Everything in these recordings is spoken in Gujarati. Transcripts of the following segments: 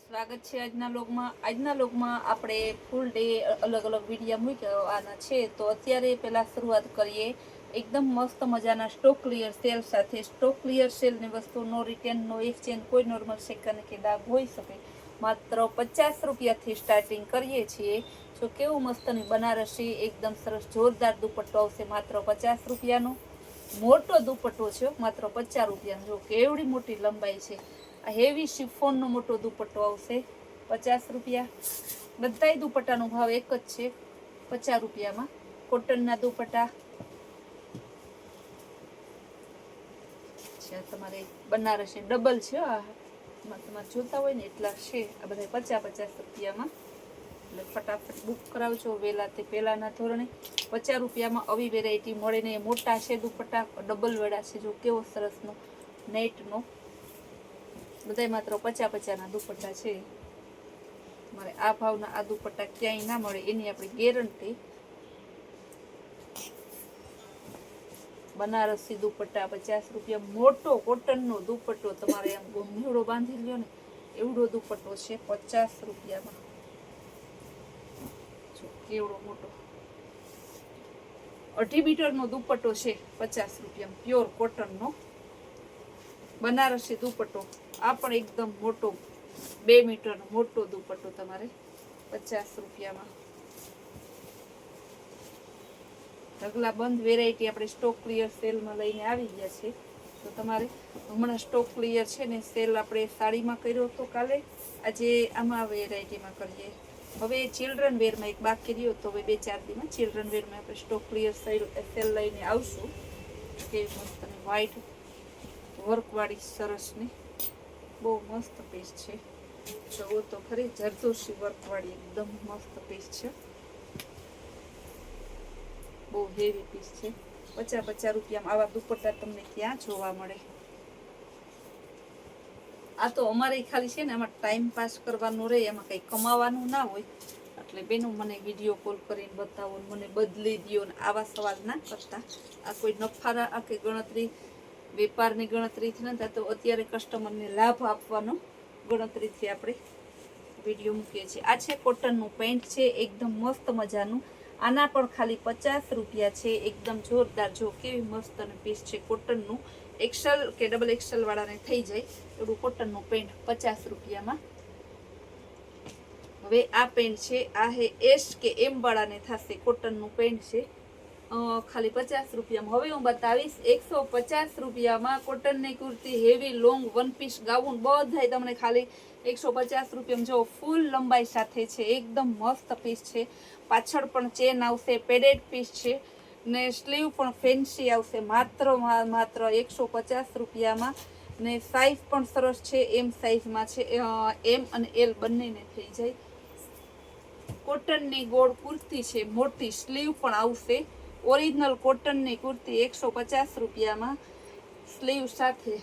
સ્વાગત છે આજના લોગમાં આપણે ફૂલ ડે અલગ અલગ વિડીયો મૂકવાના છે. તો અત્યારે પહેલા શરૂઆત કરીએ એકદમ મસ્ત મજાના સ્ટોક ક્લિયર સેલ સાથે. સ્ટોક ક્લિયર સેલની વસ્તુ નો રિટર્ન નો એક્સચેન્જ, કોઈ નોર્મલ સેકન્ડ કે ડાઘ હોઈ શકે. માત્ર 50 રૂપિયાથી સ્ટાર્ટિંગ કરીએ છીએ. જો કેવું મસ્તની બનારસી એકદમ સરસ જોરદાર દુપટ્ટો આવશે માત્ર 50 રૂપિયાનો. મોટો દુપટ્ટો છે માત્ર 50 રૂપિયાનો. જો કેવડી મોટી લંબાઈ છે. આ હેવી શિફોનનો મોટો દુપટ્ટો આવશે 50 રૂપિયા. બધા દુપટ્ટાનો ભાવ એક જ છે, 50 રૂપિયામાં. કોટનના દુપટ્ટા છે તમારે બનારસી ડબલ છે. તમારે જોતા હોય ને એટલા છે. આ બધા 50 રૂપિયામાં. એટલે ફટાફટ બુક કરાવજો વહેલા તે પહેલાના ધોરણે. 50 રૂપિયામાં આવી વેરાયટી મળે ને. મોટા છે દુપટ્ટા, ડબલ વેડા છે. જો કેવો સરસનો નેટનો. બધા માત્ર 50 ના દુપટ્ટા છે. તમારે આ ભાવના આ દુપટ્ટા ક્યાંય ના મળે એની આપણી ગેરંટી. બનારસી દુપટ્ટા 50 રૂપિયા. મોટો કોટનનો દુપટ્ટો તમારે આમ ગોમડો બાંધી લ્યો ને એવડો દુપટ્ટો છે 50 રૂપિયામાં. જો કેવડો મોટો 2.5 મીટરનો દુપટ્ટો છે 50 રૂપિયામાં. પ્યોર કોટનનો બનારસી દુપટ્ટો. આ પણ એકદમ મોટો 2 મીટરનો મોટો દુપટ્ટો તમારે 50 રૂપિયામાં. ઢગલા બંધ વેરાયટી આપણે સ્ટોક ક્લિયર સેલમાં લઈને આવી ગયા છે. તો તમારે હમણાં સ્ટોક ક્લિયર છે ને સેલ આપણે સાડીમાં કર્યો હતો કાલે. આજે આમાં વેરાયટીમાં કરીએ. હવે ચિલ્ડ્રન વેરમાં એક બાકી રહ્યો તો હવે 2-4 દિવસમાં ચિલ્ડ્રન વેરમાં આપણે સ્ટોક ક્લિયર સેલ લઈને આવશું. કેવી મસ્ત અને વ્હાઈટ વર્કવાળી સરસની બહુ મસ્ત પીસ છે. જુઓ તો ખરી, જરદોશી વર્કવાળી એકદમ મસ્ત પીસ છે. બહુ હેવી પીસ છે. 50 રૂપિયામાં આવા દુપટ્ટા તમને ક્યાં જોવા મળે. આ તો અમારે ખાલી છે ને આમાં ટાઈમ પાસ કરવાનો રહે, એમાં કંઈ કમાવાનું ના હોય. એટલે બેનો મને વિડીયો કોલ કરીને બતાવો, મને બદલી દો ને આવા સવાલ ના કરતા. આ કોઈ નફારા આ કે ગણતરી વેપારની ગણતરીથી નથી. તો અત્યારે કસ્ટમરને લાભ આપવાનો ગણતરીથી આપણે વિડીયો મૂકીએ છીએ. આ છે કોટનનું પેન્ટ છે એકદમ મસ્ત મજાનું. આના પણ ખાલી 50 રૂપિયા છે. એકદમ જોરદાર. જો કેવી મસ્ત અને પીસ છે કોટનનું. એક્સેલ કે ડબલ એક્સેલ વાળાને થઈ જાય એવું કોટનનું પેન્ટ 50 રૂપિયામાં. હવે આ પેન્ટ છે, આ હે એસ કે એમ વાળાને થશે. કોટનનું પેન્ટ છે ખાલી 50 રૂપિયામાં. હવે હું બતાવીશ 150 રૂપિયામાં કોટનની kurti heavy long one piece gown બધાય તમને ખાલી 150 રૂપિયામાં. જો ફૂલ લંબાઈ સાથે છે, એકદમ મસ્ત પીસ છે. પાછળ પણ ચેન આવશે, પેડેડ પીસ છે ને સ્લીવ પણ ફેન્સી આવશે માત્ર 150 રૂપિયામાં. ને સાઈઝ પણ સરસ છે, એમ સાઈઝમાં છે. એમ અને એલ બંનેને થઈ જાય. કોટનની ગોળ કુર્તી છે, મોટી સ્લીવ પણ આવશે. ઓરિજિનલ કોટનની કુર્તી 150 રૂપિયામાં સ્લીવ સાથે.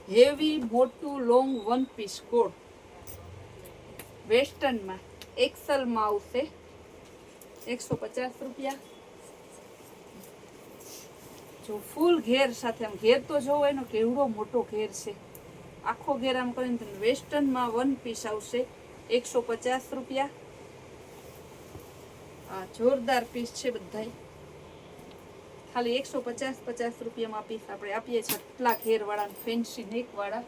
હેવી મોટું લોંગ વન પીસ કોટ વેસ્ટર્નમાં એક્સેલમાં આવશે 150 રૂપિયા. જો ફૂલ ઘેર સાથે, આમ ઘેર તો જોવો એનો કેવડો મોટો ઘેર છે. આખો ઘેર આમ કરીને તમે વેસ્ટર્નમાં વન પીસ આવશે 150 રૂપિયા. આ જોરદાર પીસ છે બધાય. ખાલી 150 રૂપિયામાં પીસ આપણે આપીએ છીએ. આટલા ઘેરવાળા ફેન્સી નેકવાળા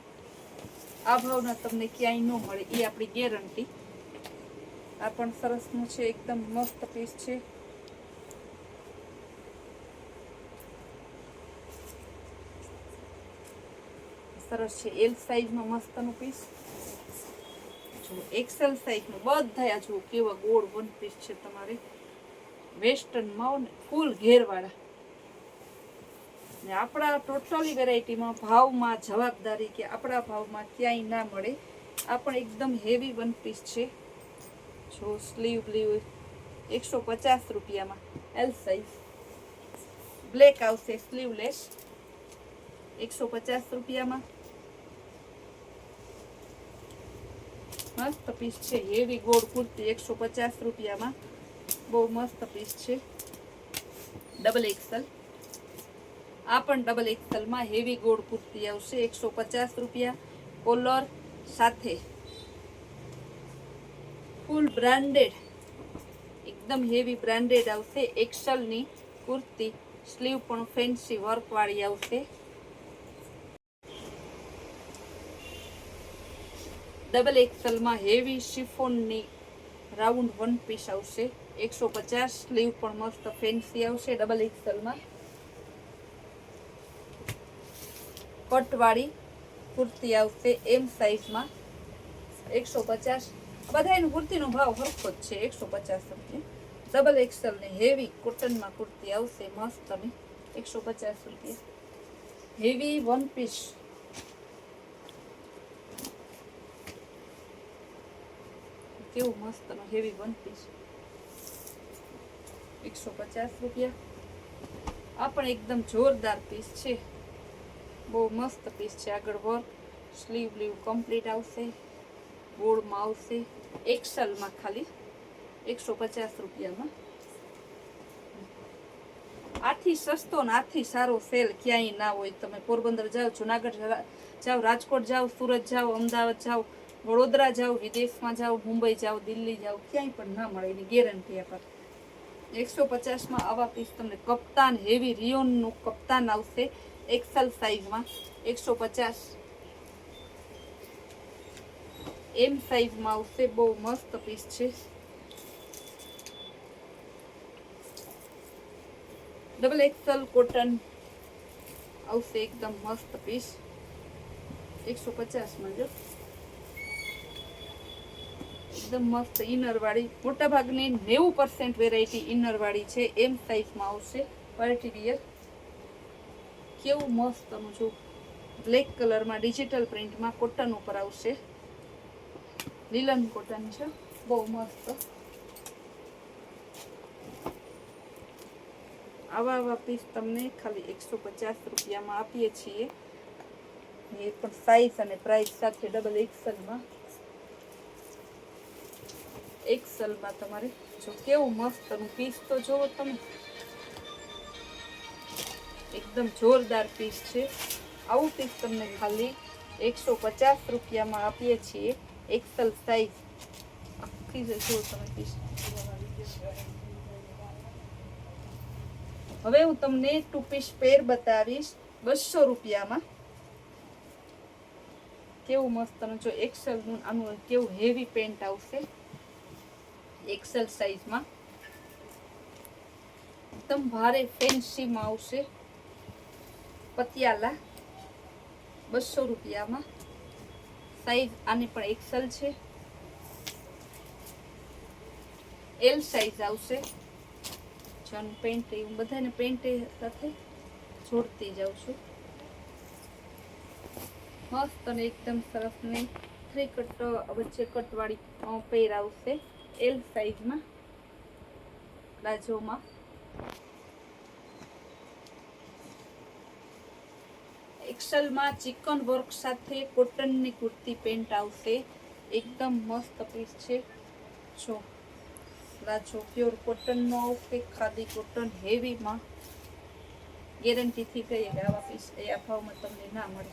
આ ભાવના તમને ક્યાંય ન મળે, એ આપણી ગેરંટી. આ પણ સરસનું છે, એકદમ મસ્ત પીસ છે. સરસ છે. એલ સાઈઝમાં મસ્તનું પીસ. જો એક્સેલ સાઈઝનું બધા જો કેવા ગોળ વન પીસ છે તમારે વેસ્ટર્નમાં ને ફૂલ ઘેરવાળા. ને આપણા ટોટલી વેરાયટીમાં ભાવમાં જવાબદારી કે આપણા ભાવમાં ક્યાંય ના મળે. આ પણ એકદમ હેવી વન પીસ છે. જો સ્લીવ બ્લીવ 150 રૂપિયામાં એલ સાઈઝ. બ્લેક આવશે સ્લીવલેસ 150 રૂપિયામાં. મસ્ત પીસ છે. હેવી ગોળ કુર્તી 150 રૂપિયામાં. બહુ મસ્ત પીસ છે. Double XL. આ પણ ડબલ એક્સેલમાં હેવી ગોળ કુર્તી આવશે 150 રૂપિયા. કોલર સાથે ફૂલ બ્રાન્ડેડ એકદમ હેવી બ્રાન્ડેડ આવશે એક્સેલની કુર્તી, સ્લીવ પણ ફેન્સી વર્ક વાળી આવશે. ડબલ એક્સેલમાં હેવી શિફોનની રાઉન્ડ વન પીસ આવશે 150. સ્લીવ પણ મસ્ત ફેન્સી આવશે ડબલ એક્સેલમાં. કટવાળી કુર્તી આવશે એમ સાઈઝમાં 150. બધાની કુર્તીનો ભાવ સરખો જ છે 150 રૂપિયા. ડબલ એક્સેલની હેવી કોટનમાં કુર્તી આવશે મસ્તની 150 રૂપિયા. હેવી વન પીસ કેવું મસ્તનો હેવી વન પીસ 150 રૂપિયા. આ પણ એકદમ જોરદાર પીસ છે, બહુ મસ્ત પીસ છે. આગળ વર્ક, સ્લીવ બ્લીવ કમ્પ્લીટ આવશે, ગોળમાં આવશે એક્સેલમાં ખાલી 150 રૂપિયામાં. આથી સસ્તો ને આથી સારો સેલ ક્યાંય ના હોય. તમે પોરબંદર જાઓ, જુનાગઢ જાઓ, રાજકોટ જાઓ, સુરત જાઓ, અમદાવાદ જાઓ, વડોદરા જાઓ, વિદેશમાં જાઓ, મુંબઈ જાઓ, દિલ્હી જાઓ, ક્યાંય પણ ના મળે એની ગેરંટી આપે. 150માં આવા પીસ તમને કપ્તાન હેવી રિયોનનું કપ્તાન આવશે એક્સેલ સાઈઝમાં 150. એમ સાઈઝમાં આવશે, બહુ મસ્ત પીસ છે. ડબલ એક્સેલ કોટન આવશે એકદમ મસ્ત પીસ 150માં. જો એકદમ મસ્ત ઇનર વાળી, મોટા ભાગની 90% વેરાયટી ઇનર વાળી છે. એમ સાઈઝમાં આવશે પાર્ટી વિયર. કેવું મસ્તનું જો બ્લેક કલરમાં ડિજિટલ પ્રિન્ટમાં કોટન ઉપર આવશે. લીલન કોટન છે, બહુ મસ્ત. આવા પીસ તમને ખાલી 150 રૂપિયામાં આપીએ છીએ. એ પણ સાઈઝ અને પ્રાઇસ સાથે ડબલ એક્સેલમાં તમારે જો કેવું મસ્તનું પીસ તો જોવો તમે, એકદમ જોરદાર પીસ છે. આવું પીસ તમને ખાલી 150 રૂપિયામાં આપીએ છીએ. એક્સેલ સાઈઝ આખી જો તમે પીસ. હવે હું તમને 2 પીસ પેર બતાવીશ 200 રૂપિયામાં. કેવું મસ્તનું જો એક્સેલનું આનું કેવું હેવી પેન્ટ આવશે એક્સેલ સાઈઝમાં. એકદમ ભારે ફેન્સીમાં આવશે પતિયાલા 200 રૂપિયામાં. સાઈઝ આની પણ એક્સેલ છે. એલ સાઈઝ આવશે. જન પેન્ટ હું બધાને પેન્ટ સાથે જોડતી જાઉં છું. મસ્ત અને એકદમ સરસ ને 3 કટ વચ્ચે કટવાળી પેર આવશે એલ સાઈઝમાં પ્લાઝોમાં. એક્સેલમાં ચિકન વર્ક સાથે કોટનની કુર્તી પેન્ટ આવશે. એકદમ મસ્ત પીસ છે. જો પ્લાઝો પ્યોર કોટનનો આવશે, ખાદી કોટન હેવીમાં. ગેરંટીથી કહીએ કે આવા પીસ એ આ ભાવમાં તમને ના મળે.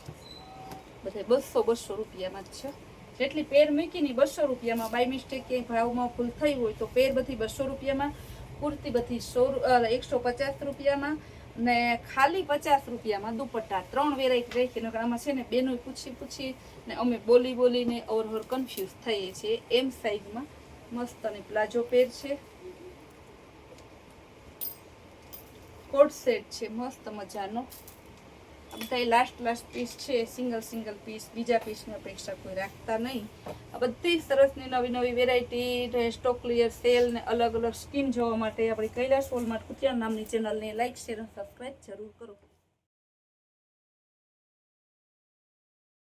બધે 200 રૂપિયામાં જ છે. જેટલી પેર મૂકીને 200 રૂપિયામાં. બાય મિસ્ટેક ક્યાંય ભાવમાં ભૂલ થઈ હોય તો પેર બધી 200 રૂપિયામાં, કુર્તી બધી 150 રૂપિયામાં ને ખાલી 50 રૂપિયામાં દુપટ્ટા. 3 વેરાયટી રાખી. આમાં છે ને બેનો પૂછી ને અમે બોલીને ઓવર કન્ફ્યુઝ થઈએ છીએ. એમ સાઈઝમાં મસ્ત અને પ્લાઝો પેર છે. કોટ સેટ છે મસ્ત મજાનો. બધા લાસ્ટ પીસ છે, સિંગલ પીસ. બીજા પીસની અપેક્ષા કોઈ રાખતા નહીં. આ બધી સરસની નવી વેરાયટી સ્ટોક ક્લિયર સેલ ને અલગ સ્કીમ જોવા માટે આપણી કૈલાસ વોલમાર્ટ કુતિયાણા નામની ચેનલને લાઈક શેર અને સબસ્ક્રાઈબ જરૂર કરો.